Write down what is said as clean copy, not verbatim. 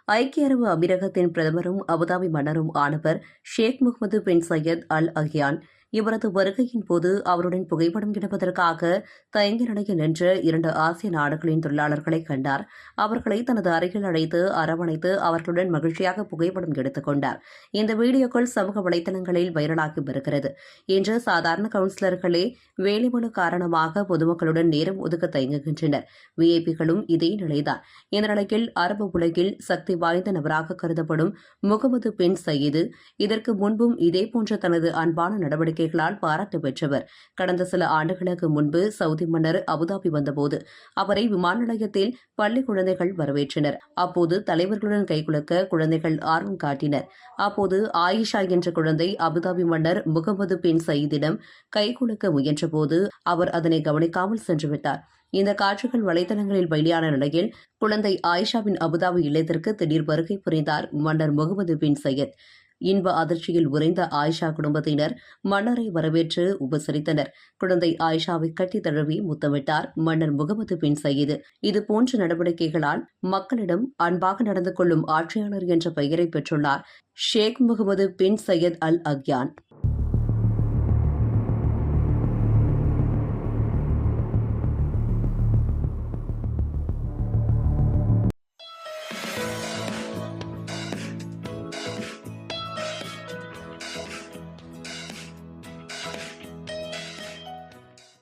ஐக்கிய அரபு அமீரகத்தின் பிரதமரும் அபுதாபி மன்னரும் ஆனவர் ஷேக் முகமது பின் சையத் அல் அஹ்யான் இவரது வருகையின் போது அவருடன் புகைப்படம் எடுப்பதற்காக தயங்கி நிலையில் நின்ற 2 ஆசிய நாடுகளின் தொழிலாளர்களை கண்டார். அவர்களை தனது அருகில் அழைத்து அரவணைத்து அவர்களுடன் மகிழ்ச்சியாக புகைப்படம் எடுத்துக் கொண்டார். இந்த வீடியோக்கள் சமூக வலைதளங்களில் வைரலாகி வருகிறது. இன்று சாதாரண கவுன்சிலர்களே வேலைமனு காரணமாக பொதுமக்களுடன் நேரம் ஒதுக்க தயங்குகின்றனர். விஐபிகளும் இதே நிலைதான். இந்த நிலையில் அரபு உலகில் சக்தி வாய்ந்த நபராக கருதப்படும் முகமது பின் சயீது இதற்கு முன்பும் இதேபோன்ற தனது அன்பான நடவடிக்கைகளால் பாராட்டு பெற்றவர். கடந்த சில ஆண்டுகளுக்கு முன்பு சவுதி மன்னர் அபுதாபி வந்தபோது அவரை விமான நிலையத்தில் பள்ளி குழந்தைகள் வரவேற்றனர். அப்போது தலைவர்களுடன் கைகுலுக்க குழந்தைகள் ஆர்வம் காட்டினர். அப்போது ஆயிஷா என்ற குழந்தை அபுதாபி மன்னர் முகமது பின் சயீதிடம் கைகுலுக்க முயன்றபோது அவர் அதனை கவனிக்காமல் சென்றுவிட்டார். இந்த காட்சிகள் வலைதளங்களில் வெளியான நிலையில் குழந்தை ஆயிஷாவின் அபுதாபி இல்லத்திற்கு திடீர் வருகை புரிந்தார் மன்னர் முகமது பின் சையத். இன்ப அதிர்ச்சியில் உறைந்த ஆயிஷா குடும்பத்தினர் மன்னரை வரவேற்று உபசரித்தனர். குழந்தை ஆயிஷாவை கட்டி தழுவி முத்தமிட்டார் மன்னர் முகமது பின் சயீது. இதுபோன்ற நடவடிக்கைகளால் மக்களிடம் அன்பாக நடந்து கொள்ளும் ஆட்சியாளர் என்ற பெயரை பெற்றுள்ளார் ஷேக் முகமது பின் சையத் அல் அஹ்யான்.